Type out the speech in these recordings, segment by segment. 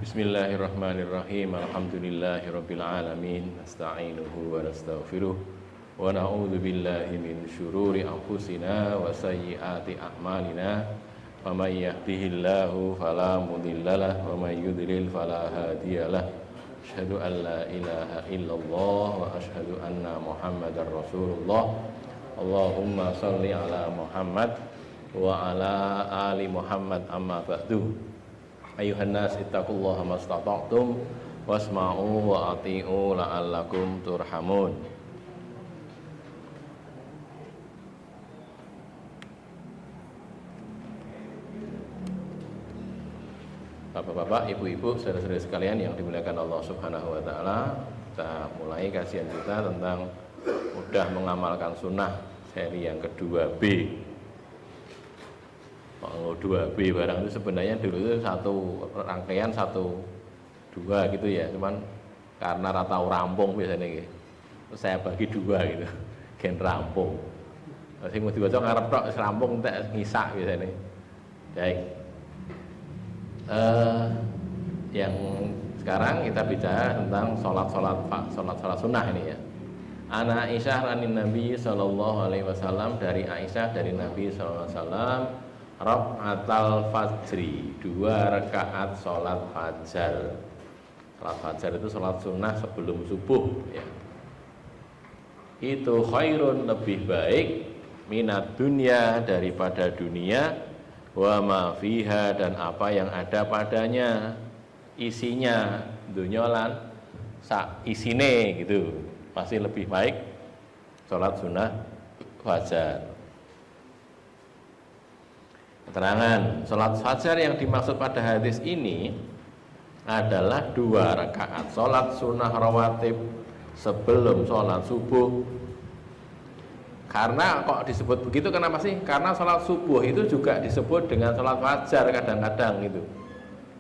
Bismillahirrahmanirrahim. Alhamdulillahirabbil alamin. Nasta'inuhu wa nastaghfiruh. Wa na'udzu billahi min syururi anfusina wa sayyiati a'malina. Wa may yahdihillahu fala mudhillalah wa may yudlil fala hadiyalah. Asyhadu an la ilaha illallah wa asyhadu anna Muhammadar Rasulullah. Allahumma shalli ala Muhammad wa ala ali Muhammad amma ba'du. Ayuhan nas ittaqullaha mastata'tum wasma'u wa ati'u la'allakum turhamun. Bapak-bapak, ibu-ibu, saudara-saudara sekalian yang dimuliakan Allah Subhanahu wa taala, kita mulai kajian kita tentang mudah mengamalkan sunnah seri yang kedua B. Kalau 2B barang itu sebenarnya dulu itu satu rangkaian 1, 2 gitu ya, cuman karena rata rampung biasanya gitu. Terus saya bagi 2 gitu, gen rampung. Sing mau diwaca ngarep tok wis rampung entek ngisak biasanya. Baik. Yang sekarang kita bicara tentang sholat sunnah ini ya. Ana Aisyah anin Nabi sallallahu alaihi wasallam, dari Aisyah dari Nabi sallallahu alaihi wasallam, rakaatal fajri, 2 rakaat sholat fajar. Sholat fajar itu sholat sunnah sebelum subuh ya. Itu khairun, lebih baik, minat dunia, daripada dunia, wa ma fiha, dan apa yang ada padanya, isinya, dunia lan sak isine gitu. Masih lebih baik sholat sunnah fajar. Keterangan sholat fajar yang dimaksud pada hadis ini adalah 2 rakaat sholat sunnah rawatib sebelum sholat subuh. Karena kok disebut begitu, kenapa sih? Karena sholat subuh itu juga disebut dengan sholat fajar kadang-kadang gitu.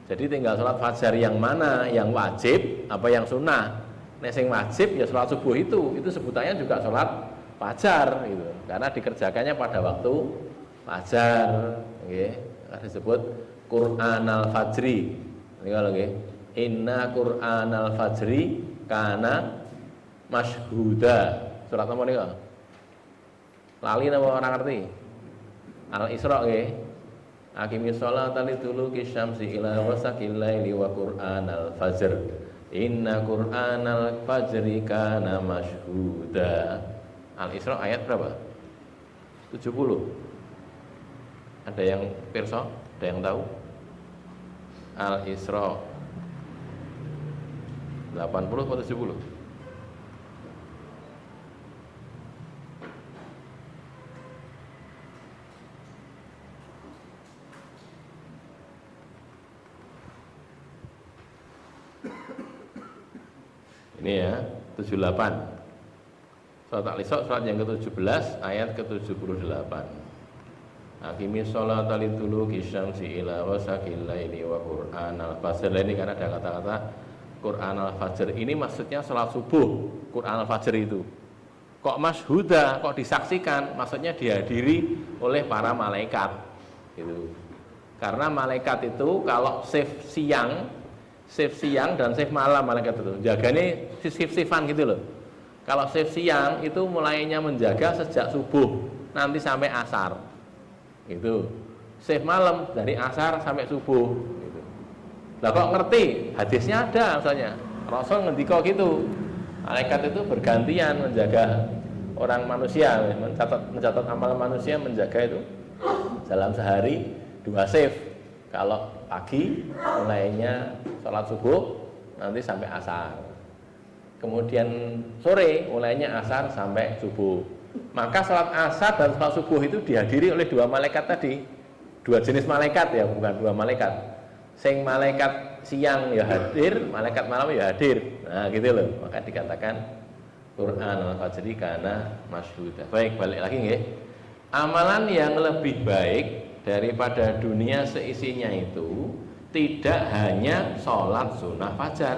Jadi tinggal sholat fajar yang mana, yang wajib apa yang sunnah. Nek sing wajib ya sholat subuh itu sebutannya juga sholat fajar gitu. Karena dikerjakannya pada waktu fajar. Okay. Disebut Qur'anal Fajri. Ini kalau nggih, inna Qur'anal Fajri kana masyhuda. Surat apa nika? Lali napa ora ngerti? Al-Isra nggih. Aqimis sholata liduluki syamsi ila ghasaqil laili wa Qur'anal Fajr. Inna Qur'anal Fajri kana masyhuda. Al-Isra ayat berapa? 70. Ada yang pirsa? Ada yang tahu? Al-Isra 80 atau 70? Ini ya, 78. Surat Al-Isra surat yang ke-17 ayat ke-78. Aqimis sholata liduluki syamsi ila ghasaqil laili wa Qur'anal Fajr. Ini karena ada kata-kata Qur'anal Fajr. Ini maksudnya sholat subuh. Qur'anal Fajr itu kok masyhuda, kok disaksikan, maksudnya dihadiri oleh para malaikat gitu. Karena malaikat itu kalau shift siang dan shift malam, malaikat itu jaganya shift-shiftan gitu loh. Kalau shift siang itu mulainya menjaga sejak subuh nanti sampai asar gitu. Shift malam dari asar sampai subuh gitu. Lah kok ngerti? Hadisnya ada misalnya. Rasul ngendika gitu. Malaikat itu bergantian menjaga orang manusia, mencatat amal manusia, menjaga itu dalam sehari 2 shift. Kalau pagi mulainya sholat subuh nanti sampai asar. Kemudian sore mulainya asar sampai subuh. Maka sholat asar dan sholat subuh itu dihadiri oleh 2 malaikat tadi. 2 jenis malaikat ya, bukan 2 malaikat. Sing malaikat siang ya hadir, malaikat malam ya hadir. Nah gitu loh, maka dikatakan Qur'anal Fajri kana masyhuda. Baik, balik lagi nggih. Amalan yang lebih baik daripada dunia seisinya itu tidak hanya sholat sunnah fajar,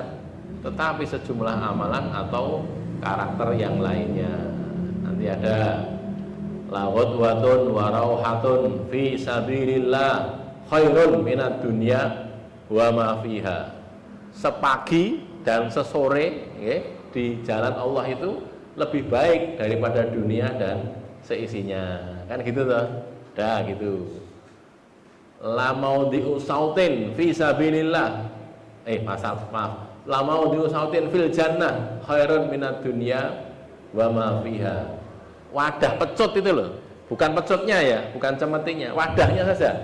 tetapi sejumlah amalan atau karakter yang lainnya. Nanti ada la ghadwatun wa rauhatun fi sabilillah khairun minad dunya wa ma fiha. sepagi dan sesore ya, di jalan Allah itu lebih baik daripada dunia dan seisinya. Kan gitu toh. Dah gitu. La maudhi'u sautin fi sabilillah. Maaf. La maudhi'u sautin fil jannah khairun minad dunya wa ma fiha. Wadah pecut itu loh. Bukan pecutnya ya, bukan cemetinya, wadahnya saja.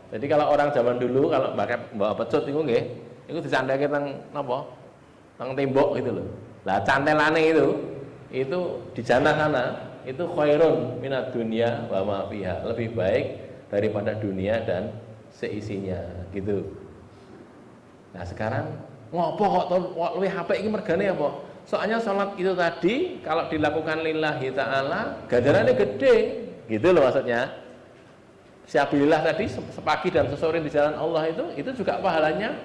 Jadi kalau orang zaman dulu kalau bawa pecut itu nggih, itu disandake teng napa? Teng tembok gitu loh. Lah cantelane itu di jannah sana itu khairun minad dunya wa ma fiha, lebih baik daripada dunia dan seisinya gitu. Nah, sekarang ngopo kok luwih apik iki mergane apa? Soalnya sholat itu tadi kalau dilakukan lillahi ta'ala ganjarannya gede gitu loh maksudnya. Syabilillah tadi sepagi dan sesore di jalan Allah itu juga pahalanya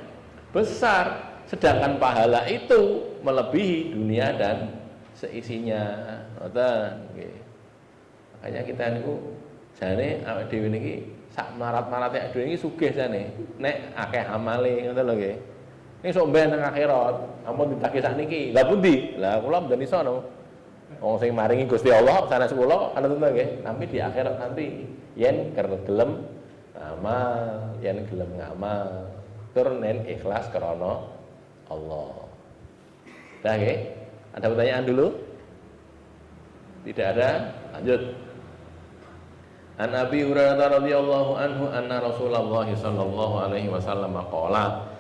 besar, sedangkan pahala itu melebihi dunia dan seisinya. Ngoten nggih. Makanya kita niku jane awake dhewe niki sak marat-marate awake dhewe niki sugih jane nek akeh amale ngoten lho nggih. Ini sok ben nang akhirat, ampun ditagih sakniki. Lah pundi? Lah kula mboten iso no. Wong sing maringi Gusti Allah sanes kula ana tentu nggih, tapi di akhirat nanti yen gelem amal, yen gelem ngamal, tur nen ikhlas krana Allah. Dah nggih? Ada pertanyaan dulu? Tidak ada? Lanjut. An Abi Hurairah radhiyallahu anhu anna Rasulullah sallallahu alaihi wasallam qala.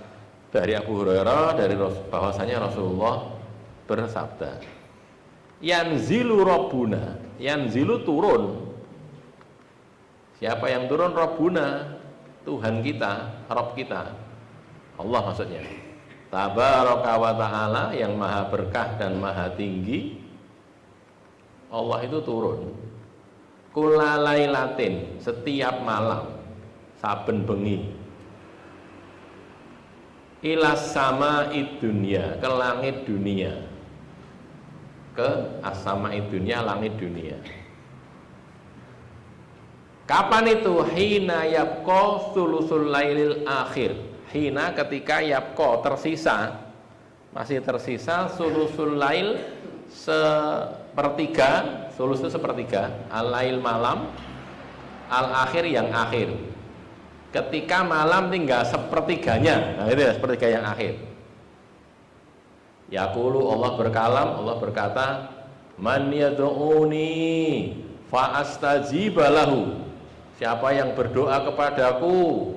Dari Abu Hurairah bahwasanya Rasulullah bersabda, yanzilu rabbuna, yanzilu turun. Siapa yang turun? Rabbuna, Tuhan kita, Rabb kita, Allah maksudnya. Tabaraka wa ta'ala, yang maha berkah dan maha tinggi. Allah itu turun kula lailatin, setiap malam, saben bengi, ilas sama dunia, ke langit dunia, ke as-sama dunia, langit dunia. Kapan itu? Hina yabqa sulusul lailil akhir. Hina ketika yabqa tersisa, masih tersisa sulusul lail sepertiga, sulus itu sepertiga, al-lail malam, al-akhir yang akhir. Ketika malam tinggal sepertiganya, nah itu ya sepertiga yang akhir. Yaqulu, Allah berkalam, Allah berkata, man yad'uni fa astajiba lahu. Siapa yang berdoa kepadaku,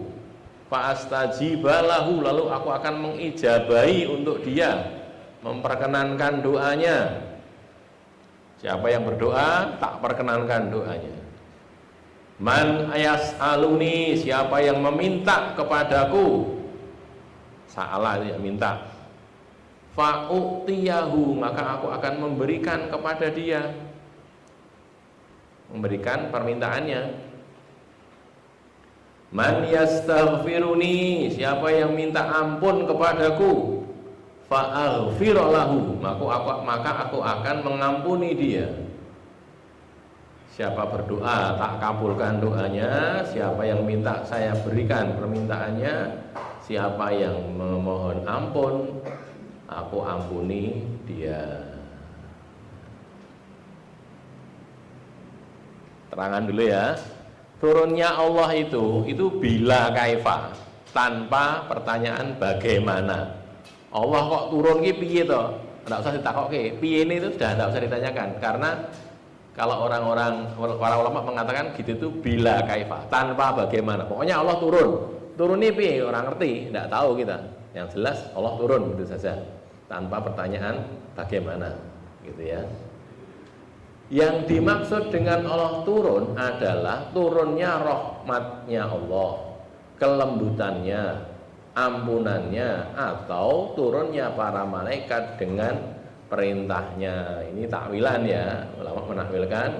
fa astajiba lahu, lalu aku akan mengijabahi untuk dia, memperkenankan doanya. Siapa yang berdoa, tak perkenankan doanya. Man yas'aluni, siapa yang meminta kepadaku, sa'ala itu ya minta, fa'u'tiyahu, maka aku akan memberikan kepada dia, memberikan permintaannya. Man yastaghfiruni, siapa yang minta ampun kepadaku, fa'aghfir lahu, maka aku akan mengampuni dia. Siapa berdoa tak kabulkan doanya, siapa yang minta saya berikan permintaannya, siapa yang memohon ampun aku ampuni dia. Terangan dulu ya. Turunnya Allah itu bila kaifa, tanpa pertanyaan bagaimana. Allah kok turun ki piye to? Enggak usah ditakokke. Piye ini itu sudah enggak usah ditanyakan, karena kalau para ulama mengatakan gitu itu bila kaifa, tanpa bagaimana. Pokoknya Allah turun. Turun ini piye? Orang ngerti, enggak tahu kita. Yang jelas Allah turun gitu saja, tanpa pertanyaan bagaimana, gitu ya. Yang dimaksud dengan Allah turun adalah turunnya rahmatnya Allah, kelembutannya, ampunannya, atau turunnya para malaikat dengan perintahnya. Ini takwilan ya, ulama menakwilkan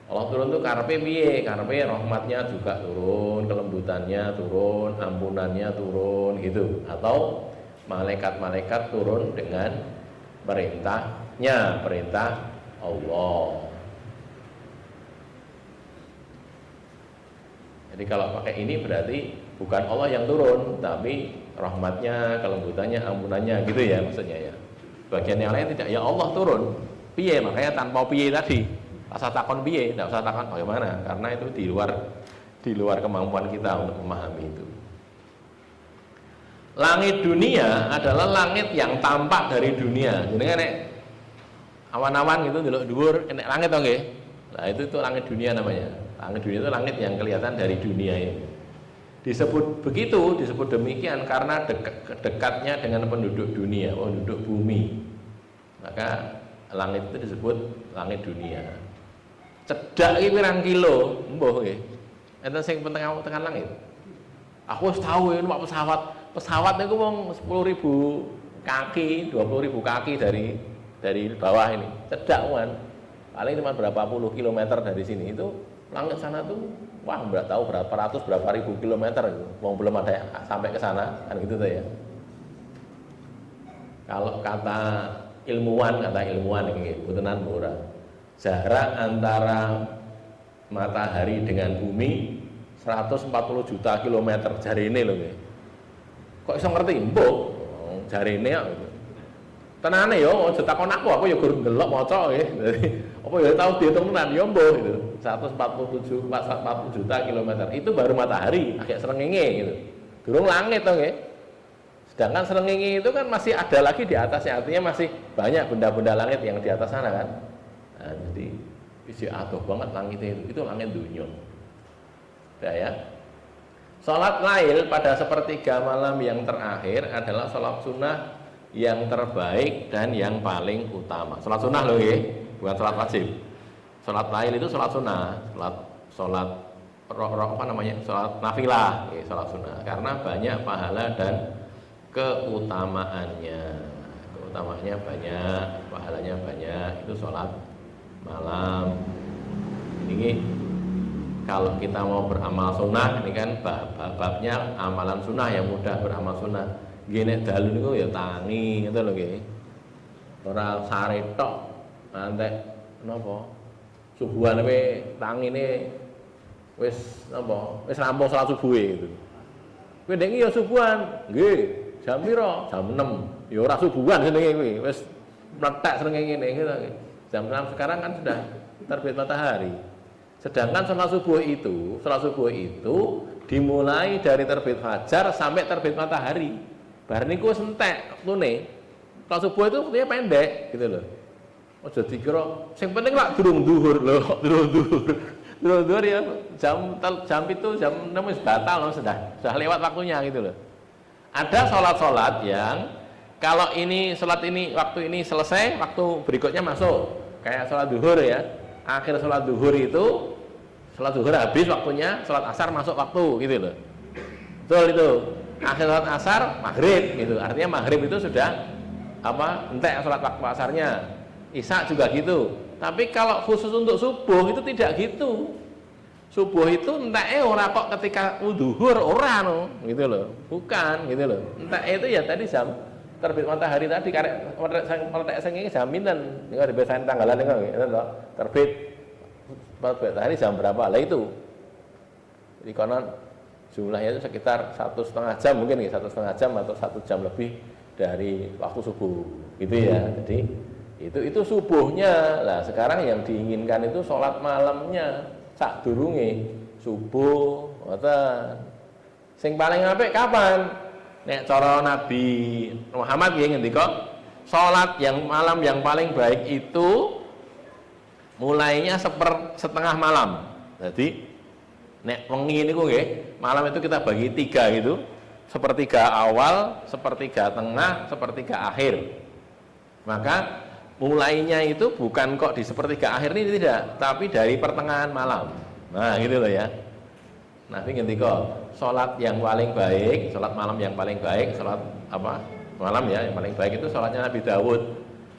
Allah turun itu karepe piye? Karepe rahmatnya juga turun, kelembutannya turun, ampunannya turun gitu, atau malaikat-malaikat turun dengan perintahnya, perintah Allah. Jadi kalau pakai ini berarti Bukan Allah yang turun, tapi rahmatnya, kelembutannya, ampunannya gitu ya maksudnya ya. Bagian yang lain tidak, ya Allah turun. Piye, makanya tanpa piye tadi. Rasa takon piye, tidak usah takon bagaimana, karena itu di luar kemampuan kita untuk memahami itu. Langit dunia adalah langit yang tampak dari dunia. Jadi kan awan-awan gitu delok dhuwur enek langit to nggih. Nah, itu langit dunia namanya. Langit dunia itu langit yang kelihatan dari dunia ini. Disebut begitu, disebut demikian karena dekatnya dengan penduduk dunia, penduduk bumi. Maka langit itu disebut langit dunia. Cedak iki pirang kilo, mbuh nggih. Enten sing tengah langit. Aku wis tahu ya numpak pesawat. Pesawat itu wong 10.000 kaki, 20.000 kaki dari bawah ini. Cedak kan. Paling cuma berapa puluh kilometer dari sini. Itu langit sana tuh wah nggak tahu berapa ratus berapa ribu kilometer itu. Wong belum ada yang sampai ke sana kan gitu tuh ya. Kalau kata ilmuwan ini butenan murah. Jarak antara matahari dengan bumi 140 juta kilometer jarine lho nggih. Kok iso ngerti? Mbok jarine kok. Tenane yo aja takon aku ya gur ndelok maca nggih. Dadi apa ya tau diitung tenan yo mbok gitu. 147 40 juta kilometer. Itu baru matahari, agak srengenge gitu. Durung langit to nggih. Sedangkan srengenge itu kan masih ada lagi di atasnya, artinya masih banyak benda-benda langit yang di atas sana kan. Nah, jadi isi adoh banget langitnya itu langit dunia. Ya. Sholat lail pada sepertiga malam yang terakhir adalah sholat sunnah yang terbaik dan yang paling utama. Sholat sunnah loh ya, bukan sholat wajib. Sholat lail itu sholat sunnah, sholat apa namanya, sholat nafilah, sholat sunnah. Karena banyak pahala dan keutamaannya banyak, pahalanya banyak. Itu sholat malam. Ini kalau kita mau beramal sunnah, ini kan babnya amalan sunnah yang mudah beramal sunnah. Gini dalu niku ya tangi, gitu loh nggih. Ora sare tok, antek napa? Subuhan we tangine wis napa? Wis rampung salat subuh gitu. Kowe ndek iki ya subuhan, nggih. Jam pira? Jam 6. Ya ora subuhan senenge kuwi, wis mletek senenge ngene gitu. Jam 6 sekarang kan sudah terbit matahari. Sedangkan sholat subuh itu dimulai dari terbit fajar sampai terbit matahari. Bar niku wis entek waktune. Sholat subuh itu waktunya pendek gitu loh. Aja dikira sing penting lak durung zuhur lho, durung zuhur ya jam itu jam 6 wis batal loh, sudah lewat waktunya gitu loh. Ada sholat yang kalau ini sholat ini waktu ini selesai, waktu berikutnya masuk. Kayak sholat zuhur ya. Akhir sholat zuhur itu sholat zuhur habis waktunya, sholat asar masuk waktu gitu loh. Betul itu. Akhir sholat asar maghrib gitu. Artinya maghrib itu sudah entek sholat waktu asarnya. Isya juga gitu. Tapi kalau khusus untuk subuh itu tidak gitu. Subuh itu enteke ora kok ketika zuhur ora no, gitu loh. Bukan gitu loh. Entek itu ya tadi jam terbit matahari tadi karek meletek sing iki jam pinten? Niku dibesain tanggalan niku nggih, to. Terbit matahari jam berapa? Lah itu. Jadi konon jumlahnya itu sekitar 1,5 jam mungkin ya, 1,5 jam atau 1 jam lebih dari waktu subuh. Gitu ya. Jadi itu subuhnya. Lah sekarang yang diinginkan itu sholat malamnya sadurunge subuh. Ngoten. Sing paling apik kapan? Nek cara Nabi Muhammad nggih ngendika, salat yang malam yang paling baik itu mulainya setengah malam. Jadi nek wengi niku nggih, malam itu kita bagi 3 gitu. Sepertiga awal, sepertiga tengah, sepertiga akhir. Maka mulainya itu bukan kok di sepertiga akhir ini tidak, tapi dari pertengahan malam. Nah, gitu loh ya. Nabi ngendika, sholat yang paling baik, sholat malam yang paling baik, sholat malam ya yang paling baik itu sholatnya Nabi Dawud.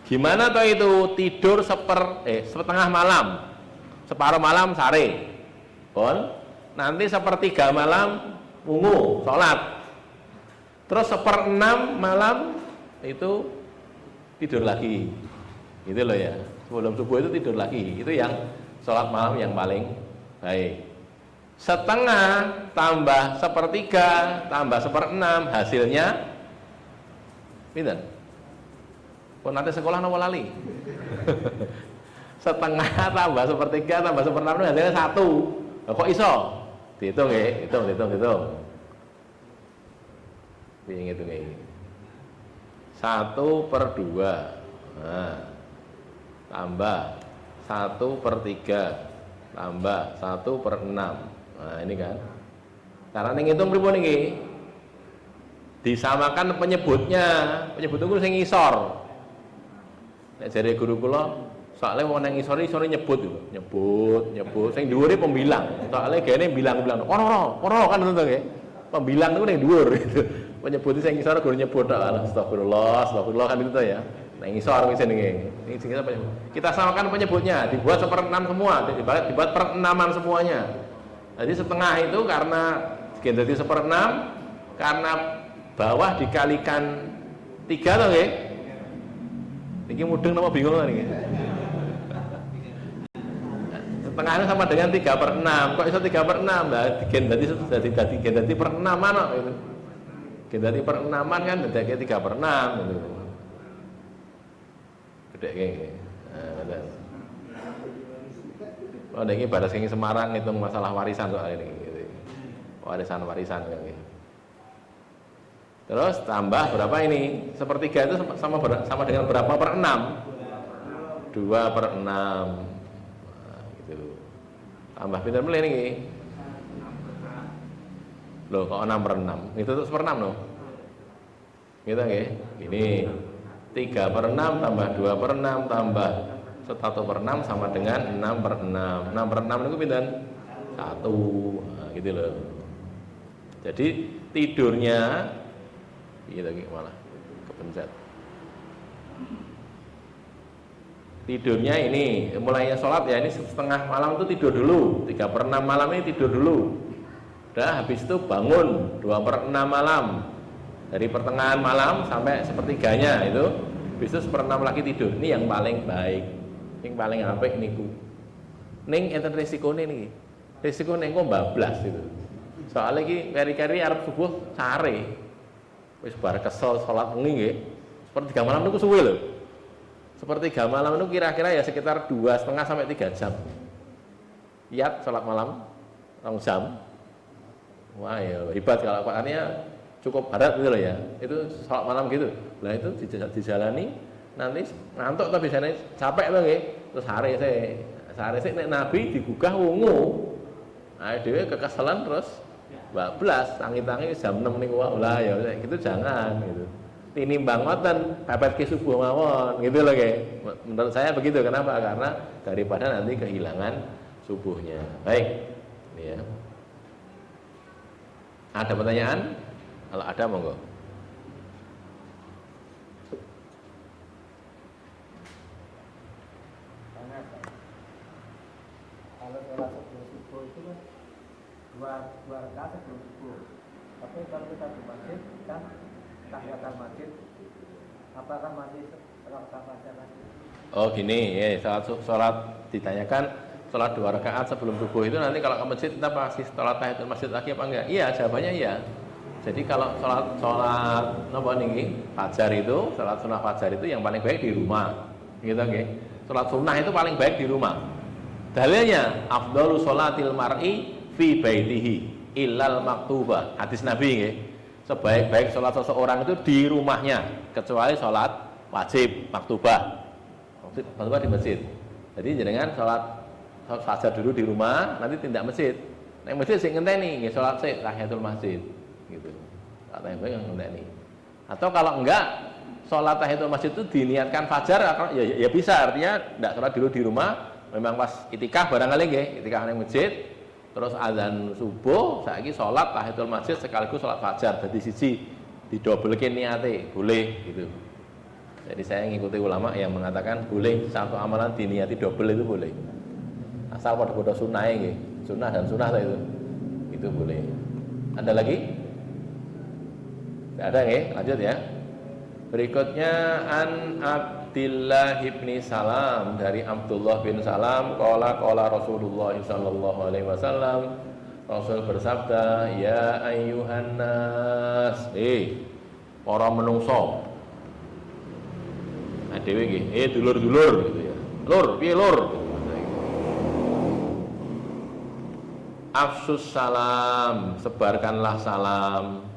Gimana toh itu tidur setengah malam, separuh malam sare, nanti sepertiga malam ungu sholat, terus 1/6 malam itu tidur lagi, gitu loh ya. Sebelum subuh itu tidur lagi, itu yang sholat malam yang paling baik. setengah tambah sepertiga tambah seperenam hasilnya pinten? Pun nanti sekolah nopo lali. Setengah tambah sepertiga tambah seperenam itu hasilnya 1. Kok iso? Dihitung ya, hitung. Hitung ya. 1/2. Nah, tambah 1/3 tambah 1/6. Nah ini kan. Cara ngitung pripun iki? Disamakan penyebutnya. Penyebut itu sing ngisor. Nek jare guru kula, soalnya wong nang ngisor nyebut gitu. Nyebut. Sing dhuwure pembilang. Soalnya gene bilang-bilang. Ora kan ngono to nggih. Pembilang itu ning dhuwur gitu. Penyebut sing ngisor guru nyebut astagfirullah kan itu to ya. Nang ngisor wis jenenge. Ini sing kita samakan penyebutnya, dibuat 1/6 semua, dibuat perenaman semuanya. Jadi setengah itu karena jadi 1/6 karena bawah dikalikan 3 toh nggih. Niki mudeng napa bingung niki. Setengah itu sama dengan 3/6. Kok iso 3/6? Lah gen dadi perenaman kok itu. Gen dadi perenaman kan dadake 3/6 gitu. Gede nggih. Nah, oh, ini baras kenging Semarang ngitung masalah warisan soal ini gitu. Warisan gitu. Terus tambah berapa ini? 1/3 itu sama dengan berapa per 6? 2/6. Nah, gitu. Tambah pinter mulai nih. Loh kok 6/6? Itu tuh 1/6 loh. Gitu nggih. Ini 3/6 tambah 2/6 tambah 1/6 sama dengan 6/6. 6/6 itu pinten? 1. Nah, gitu loh. Jadi tidurnya gitu malah kepencet. Tidurnya ini mulainya sholat ya ini setengah malam itu tidur dulu. 3/6 malam ini tidur dulu. Udah habis itu bangun 2/6 malam. Dari pertengahan malam sampai sepertiganya itu habis itu 1/6 lagi tidur. Ini yang paling baik. Yang paling apik niku. Ning enten resikone niki. Resikone engko bablas gitu. Soalnya iki keri-keri arep subuh sare. Wis bar kesel salat wengi nggih. Sepertiga malam niku suwe lho. Sepertiga malam itu kira-kira ya sekitar 2,5 sampai 3 jam. Lihat salat malam 2 jam. Wah ya hebat kalau Paknya cukup barat gitu loh ya. Itu salat malam gitu. Lah itu dijalani nanti ngantuk tapi biasanya capek tuh nggih. Terus sare sik nek Nabi digugah wungu. Nah dhewe kekeselan terus bablas tangi-tangi jam 6 niku wae. Lah ya gitu jangan gitu. Tinimbang ngoten pepet ke subuh mawon gitu loh nggih. Menurut saya begitu. Kenapa? Karena daripada nanti kehilangan subuhnya. Baik. Ini ya. Ada pertanyaan? Kalau ada monggo. Kalau sholat sebelum subuh itu kan dua rakaat sebelum subuh. Tapi kalau kita di masjid kan tahiyatul masjid, apakah masih rakaat saja lagi? Oh gini ya, sholat ditanyakan sholat 2 rakaat sebelum subuh itu nanti kalau ke masjid kita masih sholat tahiyatul masjid lagi apa enggak? Iya, jawabannya iya. Jadi kalau sholat napa niki fajar itu, sholat sunnah fajar itu yang paling baik di rumah, gitu nggih. Sholat sunnah itu paling baik di rumah. Dalilnya afdalu sholatil mar'i fi baitihi illal maktubah. Hadis Nabi nggih. Sebaik-baik sholat seseorang itu di rumahnya kecuali sholat wajib maktubah. Maktubah di masjid. Jadi jenengan sholat fajar dulu di rumah, nanti tindak masjid. Nek masjid sing ngenteni nggih sholat sik tahiyatul masjid gitu. Sholat tahiyatul ngenteni. Atau kalau enggak sholat tahiyatul masjid itu diniatkan fajar ya bisa, artinya enggak sholat dulu di rumah. Memang pas itikaf barangkali nggih, itikaf nang masjid, terus azan subuh, saiki sholat tahiyatul masjid sekaligus sholat fajar. Jadi siji didobelke niate, boleh gitu. Jadi saya ngikuti ulama yang mengatakan boleh satu amalan diniati double itu boleh. Asal pada sunnah nggih. Sunnah dan sunnah itu boleh. Ada lagi? Tidak ada nggih, lanjut ya. Berikutnya an Abdillah bin Salam, dari Abdullah bin Salam qala Rasulullah sallallahu alaihi wasallam Rasul bersabda, ya ayyuhan nas, para menungso. Nah dhewe nggih, dulur-dulur gitu ya. Lur, piye lur? Afsus salam, sebarkanlah salam.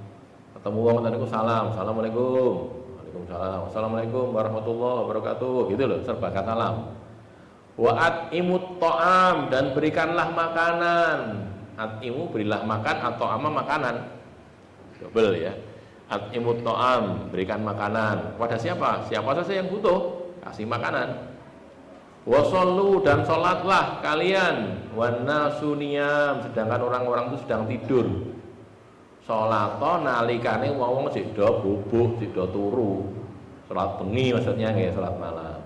Ketemu wong ngoten niku salam, assalamualaikum. Waalaikumsalam. Assalamualaikum warahmatullahi wabarakatuh. Gitu loh, sebarkan salam. Wa at'imut ta'am, dan berikanlah makanan. At'imu berilah makan, atau ama makanan. Double ya. At'imut ta'am, berikan makanan. Kepada siapa? Siapa saja yang butuh, kasih makanan. Wa shollu, dan sholatlah kalian. Wan nasu niyam, sedangkan orang-orang itu sedang tidur. Sholato nalikane wong sik do bubuk, sik do turu. Salat bengi maksudnya nggih, salat malam.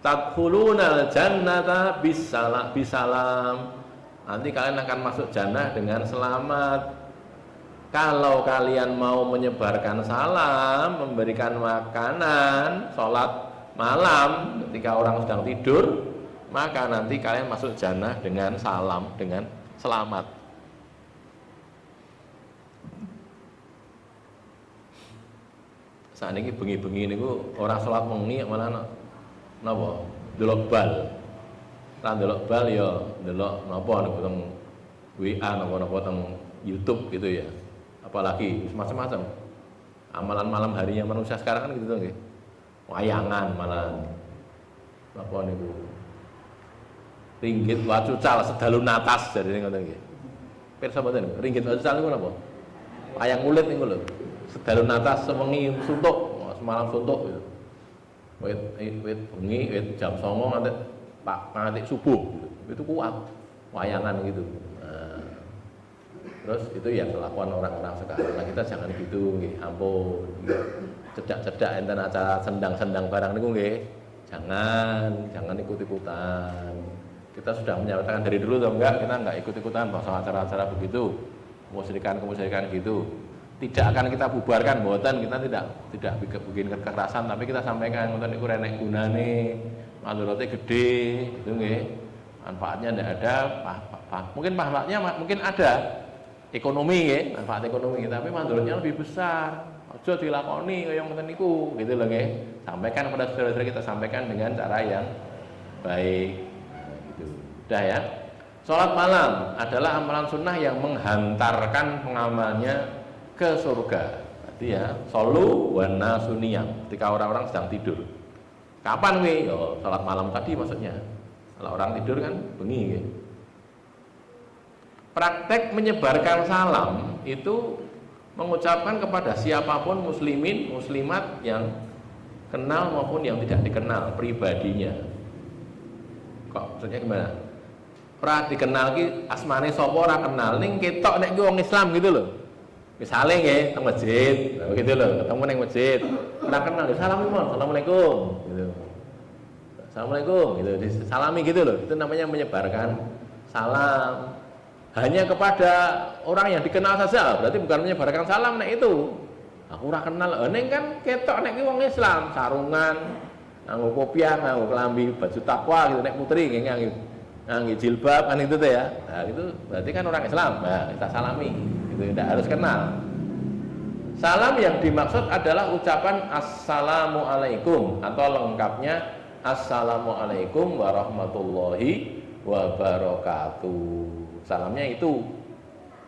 Tadkhulunal jannata bisalam. Nanti kalian akan masuk jannah dengan selamat. Kalau kalian mau menyebarkan salam, memberikan makanan, sholat malam ketika orang sedang tidur, maka nanti kalian masuk jannah dengan salam, dengan selamat. Saat ini bengi-bengi niku orang sholat mengi malah napa? Delok bal. Ra delok bal ya delok napa niku teng WA napa-napa teng YouTube gitu ya. Apalagi macam-macam. Amalan malam harinya manusia sekarang kan gitu tuh nggih. Wayangan malah napa niku. Ringgit wacucal sedalu natas jadi ngoten nggih. Pirsa mboten ringgit wacucal niku napa? Wayang kulit niku lho. Sedalu atas sewengi suntuk, semalam suntuk gitu. Wit bengi, jam 09.00 nganti subuh gitu. Itu kuat wayangan gitu. Nah, terus itu yang kelakuan orang-orang sekarang. Nah, kita jangan gitu nggih, ampun. Cedak-cedak enten acara sendang-sendang barang niku nggih. Jangan ikut-ikutan. Kita sudah menyatakan dari dulu atau enggak, kita enggak ikut-ikutan bahwa acara-acara begitu. Kemusyrikan gitu. Tidak akan kita bubarkan, mboten, kita tidak bikin kekerasan, tapi kita sampaikan ngoten niku renek gunane, mandorote gede, gitu nggih. Manfaatnya ndak ada, mungkin manfaatnya mungkin ada. Ekonomi nggih, manfaat ekonomi, tapi mandorotnya lebih besar. Aja dilakoni kaya ngoten niku, gitu lho nggih. Sampaikan kepada saudara-saudara kita, sampaikan dengan cara yang baik. Nah, gitu. Udah ya. Salat malam adalah amalan sunnah yang menghantarkan pengamalnya ke surga. Berarti ya, solu wan nasu niyam, ketika orang-orang sedang tidur. Kapan wi? Oh, salat malam tadi maksudnya. Kalau orang tidur kan bengi. Praktek menyebarkan salam itu mengucapkan kepada siapapun muslimin, muslimat yang kenal maupun yang tidak dikenal pribadinya. Kok maksudnya gimana? Ora dikenal ki asmane sapa ora kenal, ning ketok nek ki wong Islam gitu loh. Misalnya nggih teng masjid, begitu loh, ketemu neng masjid, ora kenal, assalamualaikum, gitu. Assalamualaikum, gitu, disalami gitu loh. Itu namanya menyebarkan salam. Hanya kepada orang yang dikenal saja, berarti bukan menyebarkan salam nek itu. Aku ora kenal, neng kan ketok nek ki wong Islam, sarungan, nganggo kopiah, nganggo kelambi baju takwa gitu, nek putri nggih nganggo jilbab kan itu tuh ya. Nah, itu berarti kan orang Islam. Nah, kita salami. Itu tidak harus kenal. Salam yang dimaksud adalah ucapan assalamualaikum atau lengkapnya assalamualaikum warahmatullahi wabarakatuh. Salamnya itu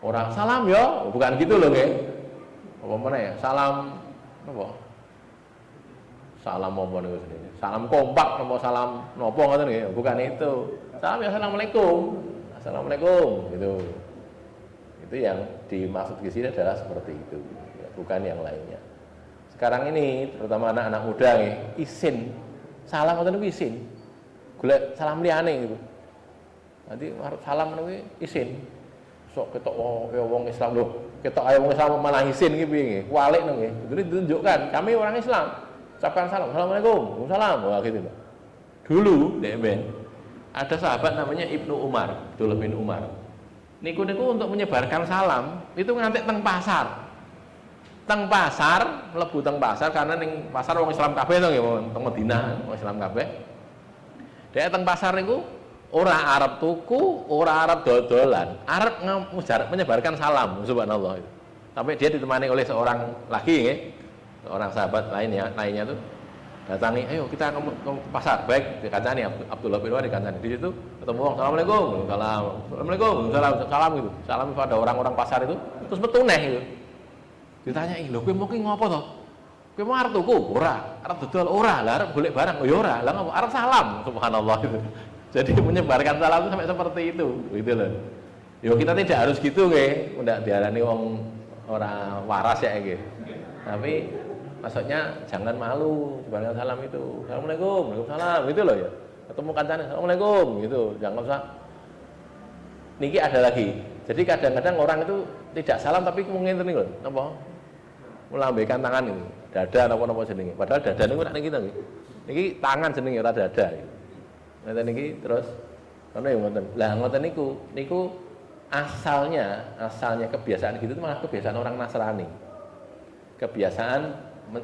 orang salam ya, bukan gitu loh nggih. Apa mana ya? Salam apa? Salam apa niku jenenge? Salam kompak apa salam napa ngoten nggih? Bukan itu. Salam ya assalamualaikum. Assalamualaikum gitu. Itu yang dimaksud di sini adalah seperti itu, ya, bukan yang lainnya. Sekarang ini terutama anak-anak muda nih, isin salam atau niku isin, golek salam liyane gitu. Nanti salam niku isin, sok ketok wong Islam loh, ketok ayo wong Islam malah isin gitu, piye nggih, kualik nggih. Itu ditunjukkan kami orang Islam, ucapkan salam, assalamualaikum, waalaikumsalam, wah gitu loh. Dulu, ada sahabat namanya Ibnu Umar, Abdullah bin Umar. Niku untuk menyebarkan salam itu nganti teng pasar. Teng pasar, mlebu teng pasar karena ning pasar wong Islam kabeh to nggih, teng Madinah wong Islam kabeh. Dek teng pasar niku Ora Arab tuku, ora Arab dodolan, Arab menyebarkan salam, subhanallah. Sampai dia ditemani oleh seorang lagi, ya, seorang sahabat lainnya tuh datangi, ayo kita ke pasar, baik dikancani Abdullah bin Umar dikancani di situ ketemu orang, assalamualaikum, salam gitu, salam pada orang-orang pasar itu, terus betuneh gitu, ditanyai, lho kowe mau ki ngopo to? Kowe mau arep tuku? Ora, arep dodol ora, lah arep golek barang, oh ya ora, lah ngopo arep salam, subhanallah gitu. Jadi menyebarkan salam itu sampai seperti itu, gitu loh. Yo kita tidak harus gitu, nggih, ndak diarani wong ora waras ya gitu. Tapi maksudnya jangan malu sebarkan salam itu. Assalamualaikum, waalaikumsalam, gitu loh ya. Ketemu kancane, assalamualaikum, gitu. Jangan usah. Niki ada lagi. Jadi kadang-kadang orang itu tidak salam tapi mungkin ini loh, apa? Melambaikan tangan itu, dada apa jenenge. Padahal dada niku nek kita nggih. Niki tangan jenenge ora dada. Ngoten niki terus ana ya ngoten. Lah ngoten niku asalnya kebiasaan gitu itu malah kebiasaan orang Nasrani. Kebiasaan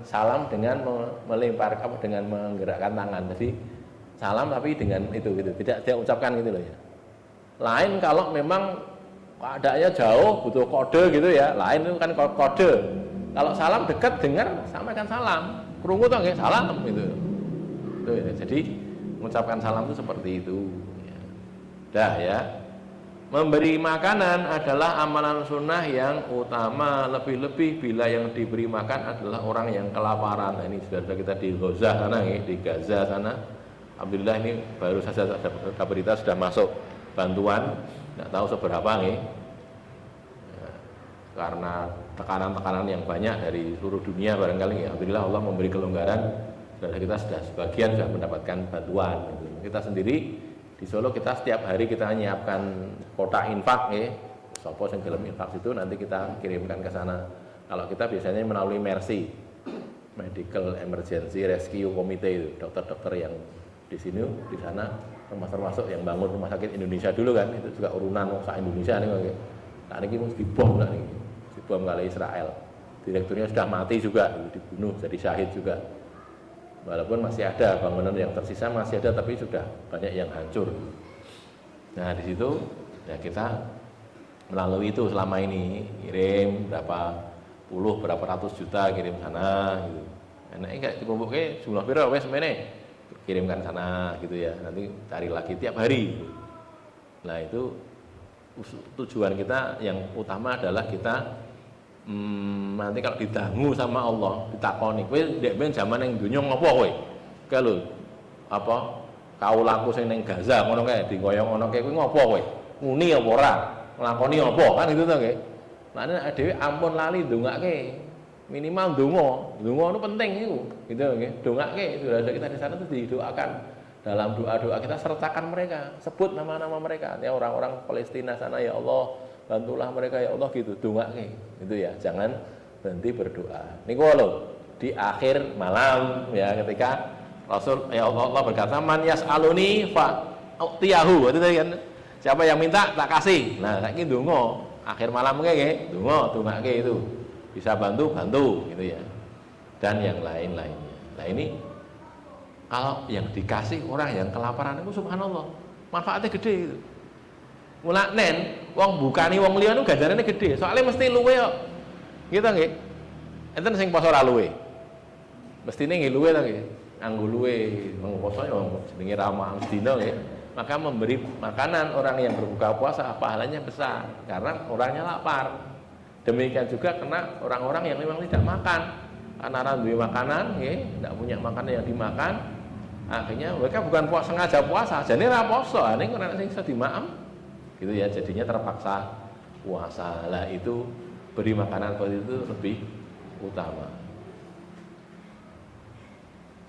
salam dengan melempar dengan menggerakkan tangan. Jadi salam tapi dengan itu gitu, tidak dia ucapkan gitu loh ya. Lain kalau memang keadaannya jauh butuh kode gitu ya. Lain itu kan kode. Kalau salam dekat dengar sampaikan salam. Krungu to nggih salam gitu. Itu ya. Jadi mengucapkan salam itu seperti itu ya. Dah ya. Memberi makanan adalah amalan sunnah yang utama, lebih-lebih bila yang diberi makan adalah orang yang kelaparan. Nah, ini sudah kita di Gaza sana ya, di Gaza sana. Alhamdulillah ini baru saja ada berita sudah masuk bantuan, tidak tahu seberapa nih ya, karena tekanan-tekanan yang banyak dari seluruh dunia barangkali ya. Alhamdulillah Allah memberi kelonggaran, kita sudah sebagian sudah mendapatkan bantuan gitu. Kita sendiri di Solo kita setiap hari kita menyiapkan kotak infak ya. Sopo yang dalam infak itu nanti kita kirimkan ke sana. Kalau kita biasanya melalui Mercy, Medical Emergency Rescue Committee itu, dokter-dokter yang di sini, di sana, termasuk yang bangun rumah sakit Indonesia dulu kan, itu juga urunan usaha Indonesia nih. Nah ini mesti dibom lah nih, dibom oleh Israel. Direkturnya sudah mati juga, dibunuh jadi syahid juga. Walaupun masih ada bangunan yang tersisa masih ada, tapi sudah banyak yang hancur. Nah di situ ya kita melalui itu selama ini kirim berapa ratus juta kirim sana gitu. Enaknya kayak dikumpulke jumlah piro wes semene kirimkan sana gitu ya. Nanti cari lagi tiap hari. Nah itu tujuan kita yang utama adalah kita nanti kalau didangu sama Allah ditakoni kowe ndek ben jaman ning donya ngopo kowe kae lho apa kaulaku sing ning Gaza ngono kae digoyong ngono kae kowe ngopo kowe muni apa ora nglakoni apa kan gitu to nggih. Lan nek dhewe ampun lali ndongake minimal ndonga itu penting itu gitu nggih. Ndongake itu ada kita di sana tuh didoakan dalam doa-doa kita sertakan mereka, sebut nama-nama mereka ya orang-orang Palestina sana ya Allah bantulah mereka ya Allah gitu, dongake gitu ya, jangan berhenti berdoa. Niku lho di akhir malam ya ketika Rasul ya Allah berkata man yas'aluni fa utiyahu, itu tadi kan siapa yang minta tak kasih. Nah saiki ndonga akhir malam nggih dongake itu bisa bantu gitu ya, dan yang lain-lainnya. Nah ini kalau yang dikasih orang yang kelaparan itu subhanallah manfaatnya gede itu. Mulak nen, wong bukani wong liya niku ganjarane gede. Soalnya mesti luwe kok. Gitu nggih. Enten sing poso ora luwe. Mestine nggih luwe ta nggih. Anggo luwe, wong poso ya jenenge ramah sedina nggih. Maka memberi makanan orang yang berbuka puasa pahalanya besar karena orangnya lapar. Demikian juga kena orang-orang yang memang tidak makan. Karena ora duwe makanan nggih, tidak punya makanan yang dimakan. Akhirnya mereka bukan puasa sengaja puasa, jane ra poso, ning ora sing iso dimaem. Gitu ya, jadinya terpaksa puasa. Lah itu beri makanan seperti itu lebih utama.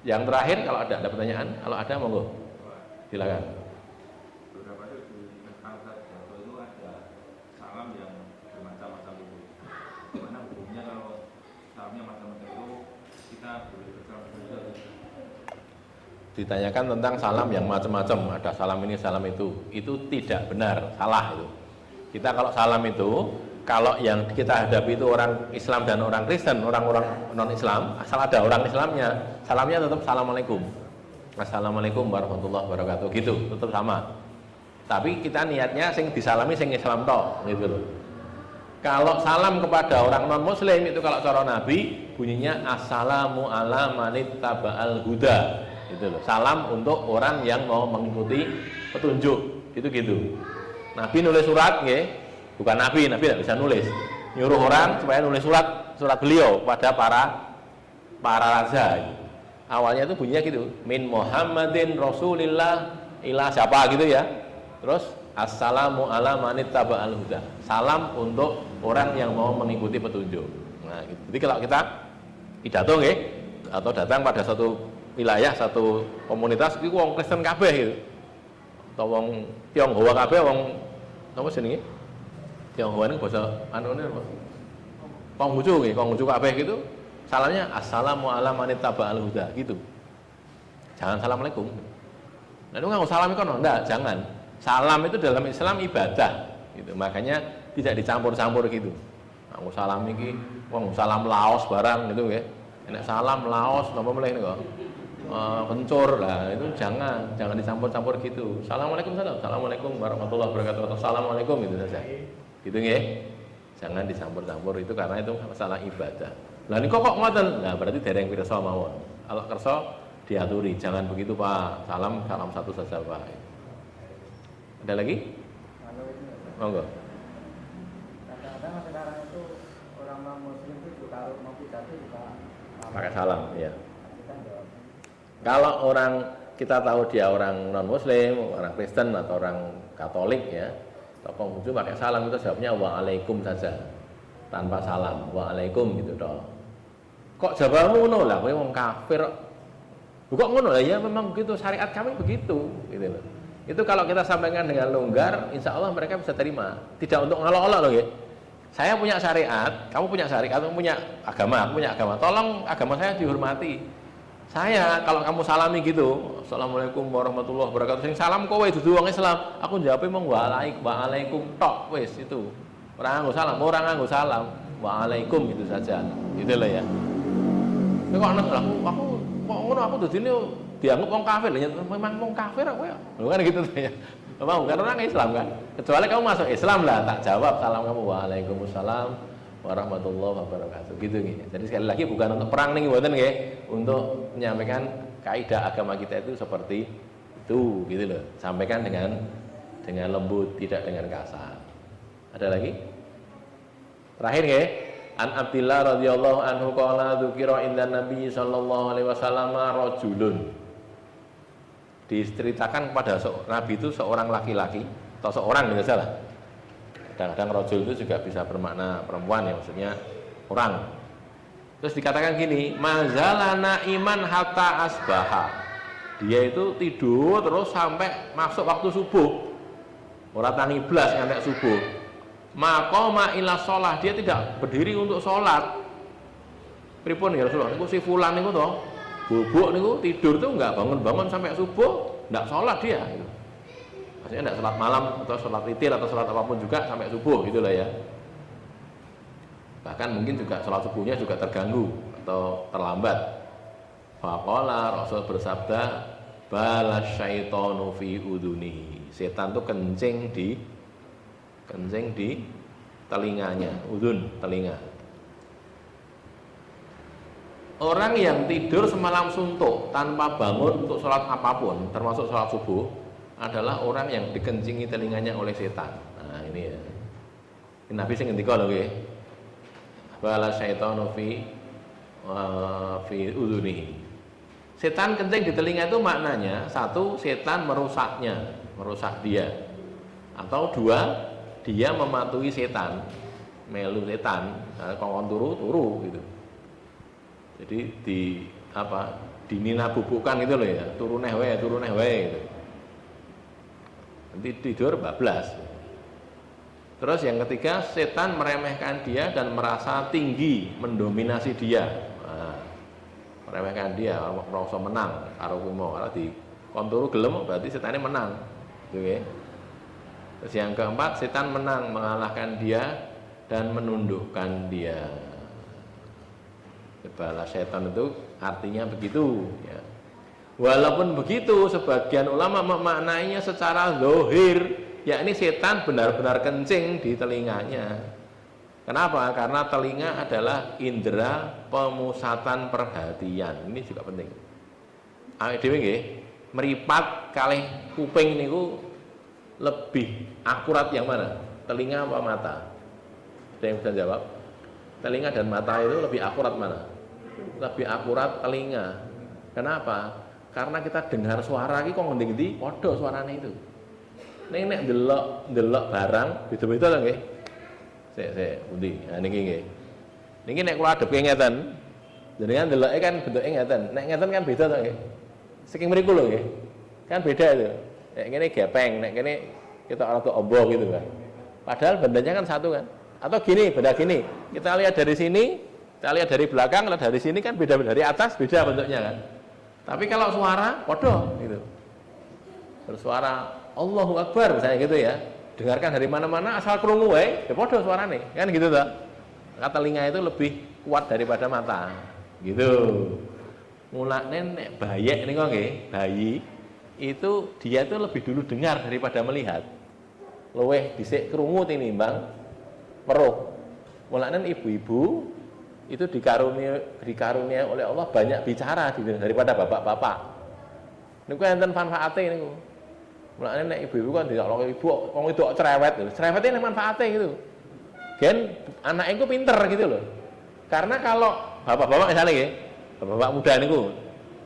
Yang terakhir kalau ada pertanyaan, kalau ada monggo silakan. Beberapa di Al-Qur'an itu ada salam yang bermacam-macam itu. Gimana hukumnya kalau salamnya macam-macam itu kita boleh bersalam juga? Ditanyakan tentang salam yang macam-macam, ada salam ini salam itu tidak benar, salah itu. Kita kalau salam itu, kalau yang kita hadapi itu orang Islam dan orang Kristen, orang-orang non-Islam, asal ada orang Islamnya, salamnya tetap assalamualaikum, assalamualaikum warahmatullahi wabarakatuh, gitu, tetap sama. Tapi kita niatnya sing disalami sing Islam tok, gitu loh. Kalau salam kepada orang non muslim itu kalau cara Nabi bunyinya assalamu ala manit taba'al huda, gitu loh. Salam untuk orang yang mau mengikuti petunjuk, gitu. Nabi nulis surat, bukan Nabi tidak bisa nulis, nyuruh orang supaya nulis surat beliau pada para raja. Awalnya itu bunyinya gitu, min Muhammadin Rasulillah ila siapa gitu ya. Terus assalamu ala manit taba'al huda. Salam untuk orang yang mau mengikuti petunjuk. Nah, gitu. Jadi kalau kita pidato atau datang pada satu wilayah, satu komunitas itu wong Kristen kabeh gitu. Atau wong Tionghoa kabeh, wong apa jenenge? Tionghoa niku basa anune apa? Konghucu kabeh gitu. Salamnya assalamu ala manit taba'al huda gitu. Jangan assalamualaikum. Nah, itu nggak salam kan? Enggak, jangan. Salam itu dalam Islam ibadah gitu. Makanya tidak dicampur-campur gitu. Aku salam iki wong salam Laos barang gitu ya. Enak salam Laos napa meneh niku. Kencur lah, itu jangan dicampur-campur gitu. Assalamualaikum warahmatullahi wabarakatuh. Assalamualaikum gitu saja. Gitu nggih. Jangan dicampur-campur itu karena itu masalah ibadah. Lah niku kok ngoten? Nah, berarti dereng pirsa mawon. Kalau kersa diaturi, jangan begitu Pak. Salam satu saja Pak. Ada lagi? Monggo. Kadang-kadang sekarang itu orang non muslim itu juga kalau mau pidato juga pakai salam, ya. Kalau orang kita tahu dia orang non muslim, orang Kristen atau orang Katolik ya, tokoh muslim pakai salam itu jawabnya waalaikum saja. Tanpa salam, waalaikum gitu toh. Kok jawabmu ngono lah, kowe wong kafir. Kok ngono lah ya, memang begitu syariat kami begitu gitu loh. Itu kalau kita sampaikan dengan longgar, insya Allah mereka bisa terima. Tidak untuk ngelok-ngelok loh ya. Saya punya syariat, kamu punya syariat, kamu punya agama, aku punya agama. Tolong agama saya dihormati. Saya kalau kamu salami gitu, assalamualaikum warahmatullahi wabarakatuh. Sing salam kowe dudu wong Islam. Aku jawabnya mong waalaikum tok wis itu. Orang nganggo salam, waalaikum gitu saja. Gitu loh ya. Kok aku ngono aku dudine dianggap wong kafir lah, memang wong kafir aku ya. Bukan gitu ya. Memang bukan orang Islam kan. Kecuali kamu masuk Islam lah, tak jawab salam kamu waalaikumsalam warahmatullahi wabarakatuh. Gitu nih. Jadi sekali lagi bukan untuk perang nih mboten nggih, untuk menyampaikan kaidah agama kita itu seperti itu gitu loh. Sampaikan dengan lembut, tidak dengan kasar. Ada lagi? Terakhir nggih. An Abdillah radhiyallahu anhu qala dzukira indan Nabi sallallahu alaihi wasallam rajulun. Diceritakan kepada Nabi itu seorang laki-laki atau seorang tidak salah. Kadang-kadang rajul itu juga bisa bermakna perempuan ya, maksudnya orang. Terus dikatakan gini, mazalana iman hatta asbaha. Dia itu tidur terus sampai masuk waktu subuh. Ora tangi blas ngantek subuh. Maqama ila shalah, dia tidak berdiri untuk sholat. Pripun ya Rasulullah? Niku si fulan niku to, bubuk niku tidur tuh enggak bangun-bangun sampai subuh, enggak sholat dia gitu. Maksudnya enggak sholat malam atau sholat witir atau sholat apapun juga sampai subuh gitulah ya. Bahkan mungkin juga sholat subuhnya juga terganggu atau terlambat. Faqala, Rasul bersabda, balas syaitonu fi uduni. Setan tuh kencing di telinganya, udun, telinga. Orang yang tidur semalam suntuk tanpa bangun untuk sholat apapun, termasuk sholat subuh, adalah orang yang dikencingi telinganya oleh setan. Nah ini ya. Ini Nabi sing ngendika lho nggih. Bala syaitanu fi udunihi. Setan kencing di telinga itu maknanya satu, setan merusak dia. Atau dua, dia mematuhi setan, melu setan, kongkon turu gitu. Jadi dinina bubukkan gitu loh ya, turu neh wae gitu. Nanti tidur bablas. Terus yang ketiga, setan meremehkan dia dan merasa tinggi, mendominasi dia. Nah, meremehkan dia, merasa menang karo kuwi mau, kalau di konturu gelem berarti setannya menang. Gitu ya. Terus yang keempat, setan menang, mengalahkan dia dan menundukkan dia. Balas setan itu artinya begitu ya. Walaupun begitu, sebagian ulama memaknainya secara zahir, yakni setan benar-benar kencing di telinganya. Kenapa? Karena telinga adalah indera pemusatan perhatian. Ini juga penting. Awake dhewe nggih, meripat kalih kuping niku lebih akurat yang mana? Telinga apa mata? Ada yang bisa jawab? Telinga dan mata itu lebih akurat mana? Lebih akurat telinga. Kenapa? Karena kita dengar suara iki kok ngendi-endi padha suarane itu. Nek ndelok barang beda-beda to nggih. Sik pundi? Ha niki nggih. Niki nek kula adep ngeten. Jenengan ndeloke kan bentuke ngeten. Nek ngeten kan beda to nggih. Saking mriku lho nggih. Kan beda itu. Nek kene gepeng, nek kene kita rada ombo gitu kan. Padahal bendanya kan satu kan. Atau gini, benda gini. Kita lihat dari sini, kita lihat dari belakang, lihat dari sini kan beda, dari atas beda bentuknya kan. Tapi kalau suara, podo gitu. Bersuara Allahu Akbar misalnya gitu ya. Dengarkan dari mana-mana asal krungu wae, ya podo suarane. Kan gitu toh. Maka telinga itu lebih kuat daripada mata. Gitu. Mulane nek bayek niku nggih, bayi itu dia itu lebih dulu dengar daripada melihat. Luweh dhisik krungu tinimbang weruh. Mulane ibu-ibu itu dikarunia oleh Allah banyak bicara daripada bapak-bapak. Niku enten manfaate niku. Mulane nek ibu-ibu kan dilok ibu wong itu cerewet. Cerewete nek manfaate gitu. Gen anake iku pinter gitu loh. Karena kalau bapak-bapak misalnya nggih, bapak muda niku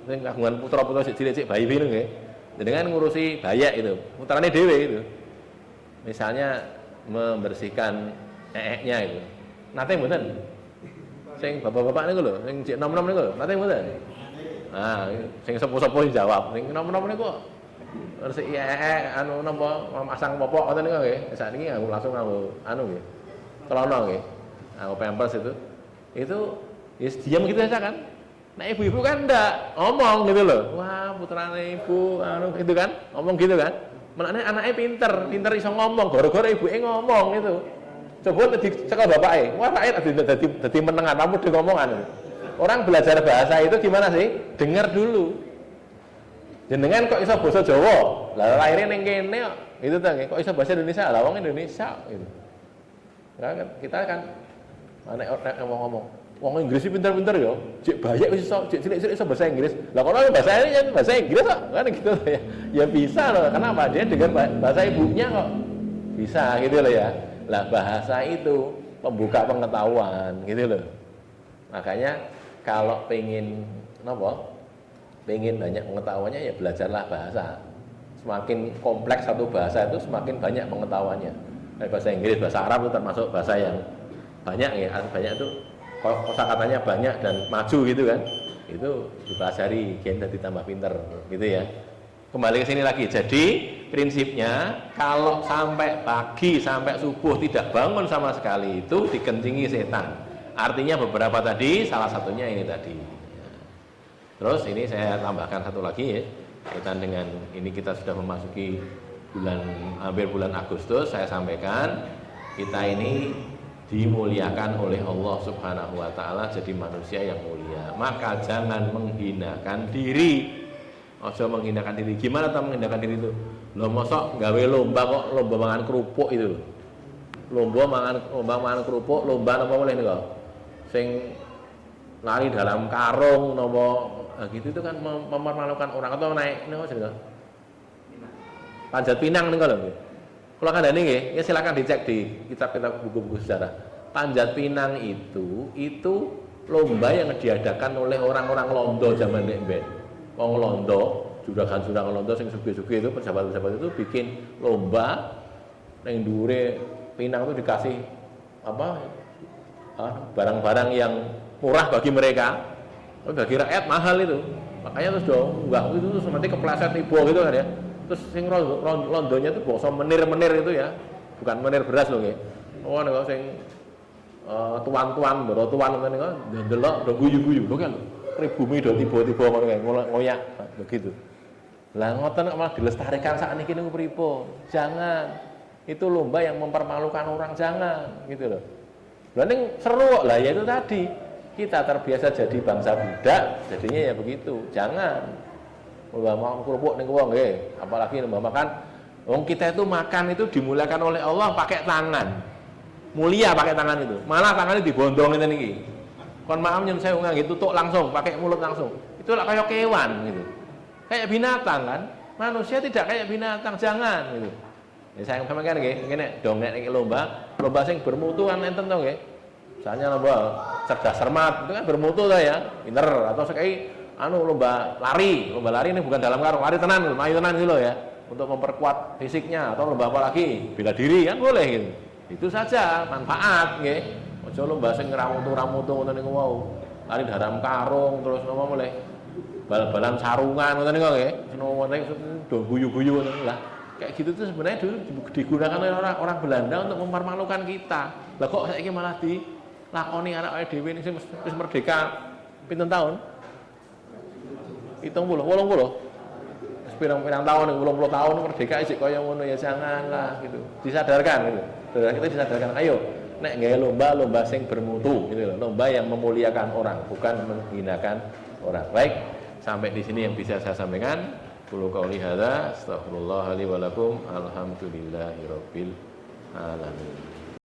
sing kagungan putra-putra sik cilik-cilik bayi niku nggih. Dengan ngurusi bayak itu, putrane dhewe itu. Misalnya membersihkan eeknya itu. Nate mboten? Sing bapak-bapak niku lho, sing jek nom-nom niku, nate mboten? Nah, sing sepuh-sepuh jawab, sing nom-nom niku resiki anu napa masang popok ngoten niku nggih. Sakniki aku langsung nganggo anu nggih. Celana nggih. Nganggo pampers itu. Itu ya diam gitu aja kan. Nah ibu-ibu kan enggak ngomong gitu loh. Wah, putrane ibu anu itu kan, ngomong gitu kan. Menane anaknya pinter iso ngomong, gara-gara ibuke ngomong itu. Coba dicekal bapake. Wah, rakyat dadi menengan kamu di ngomongan. Orang belajar bahasa itu gimana sih? Dengar dulu. Jenengan kok iso basa Jawa? Lah lahirnya ning kene kok. Gitu ta nggih. Kok iso bahasa Indonesia? Lah wong Indonesia gitu. Kan kita kan nek ngomong wong Inggris iki pinter-pinter ya. Cek banyak wis iso, cek cilik-cilik iso bahasa Inggris. Lah kono bahasa Inggris kok. Kan gitu ya. Ya bisa loh. Kenapa? Dia dengar bahasa ibunya kok. Bisa gitu loh ya. Lah bahasa itu pembuka pengetahuan gitu loh. Makanya kalau pengen pengen banyak pengetahuannya ya belajarlah bahasa. Semakin kompleks satu bahasa itu semakin banyak pengetahuannya. Kayak bahasa Inggris, bahasa Arab itu termasuk bahasa yang banyak ya. Banyak itu kosakatanya banyak dan maju gitu kan. Itu dipelajari gen dan ditambah pinter gitu ya. Kembali ke sini lagi. Jadi prinsipnya kalau sampai pagi sampai subuh tidak bangun sama sekali itu dikencingi setan. Artinya beberapa tadi, salah satunya ini tadi. Terus ini saya tambahkan satu lagi ya, kaitan dengan ini kita sudah memasuki hampir bulan Agustus. Saya sampaikan kita ini dimuliakan oleh Allah Subhanahu wa taala jadi manusia yang mulia. Maka jangan menghinakan diri. Ojo menghinakan diri. Gimana tuh menghinakan diri itu? Lho mosok gawe lomba kok, lomba mangan kerupuk itu. Lomba mangan kerupuk, lomba napa boleh niku? Sing lari dalam karung napa gitu itu kan mempermalukan orang atau naik niku jenenge. Panjat pinang niku lho. Kula kandhani nggih, ya silakan dicek di kitab-kitab buku-buku sejarah. Panjat pinang itu lomba yang diadakan oleh orang-orang Londo zaman nek wong Londo, juragan-juragan Londo sing sugih-sugih itu pejabat-pejabat itu bikin lomba ning dhuwure pinang itu dikasih barang-barang yang murah bagi mereka. Bagi rakyat mahal itu. Makanya terus dong enggak itu terus nanti kepleset ibu gitu kan ya. Terus sing Londonya itu basa menir-menir itu ya. Bukan menir beras loh nggih. Oh nek sing tuan-tuan, tuan ngoten niku ndelok do guyu-guyu lho kan. Pribumi do tiba-tiba ngono kae ngoyak begitu. Lah ngoten kok malah dilestarikan sakniki niku pripun? Jangan. Itu lomba yang mempermalukan orang, jangan gitu loh. Lah ning seru kok. Lah ya itu tadi. Kita terbiasa jadi bangsa budak, jadinya ya begitu. Jangan. lomba makan kerupuk ning wong nggih, apalagi lomba makan. Wong kita itu makan itu dimuliakan oleh Allah pakai tangan. Mulia pakai tangan itu. Malah tangannya dibondong ngene iki. Kon maaf nyun sewu ngangge tutuk langsung, pakai mulut langsung. Itu lah kayak kewan gitu. Kayak binatang kan? Manusia tidak kayak binatang, jangan gitu. Ya saya sampaikan nggih, ngene dongeng iki lomba sing bermutu kan enten to nggih. Misalnya lomba cerdas cermat itu kan bermutu to ya, pinter atau sekali lomba lari ini bukan dalam karung, lari tenan, main tenan gitu loh ya. Untuk memperkuat fisiknya atau lomba apa lagi, bela diri kan boleh gitu. Itu saja manfaat nggih. Aja lomba sing ramutu-ramutu ngoten niku wau. Lari dalam karung terus napa boleh bal-balan sarungan ngoten niku nggih. Ngoten do guyu-guyu ngoten lah. Kayak gitu tuh sebenarnya dulu digunakan oleh orang Belanda untuk mempermalukan kita. Lah kok saiki malah dilakoni anak dhewe sing wis merdeka pinten tahun? 70, 80. Pirang-pirang tahun, 80 tahun merdeka isik kaya ngono ya janganlah gitu. Disadarkan gitu. Saudara kita disadarkan, ayo nek gawe lomba sing bermutu gitu loh. Lomba yang memuliakan orang, bukan menghinakan orang. Baik, sampai di sini yang bisa saya sampaikan. Qul qouli hadza, astaghfirullah li wa lakum, alhamdulillahirabbil alamin.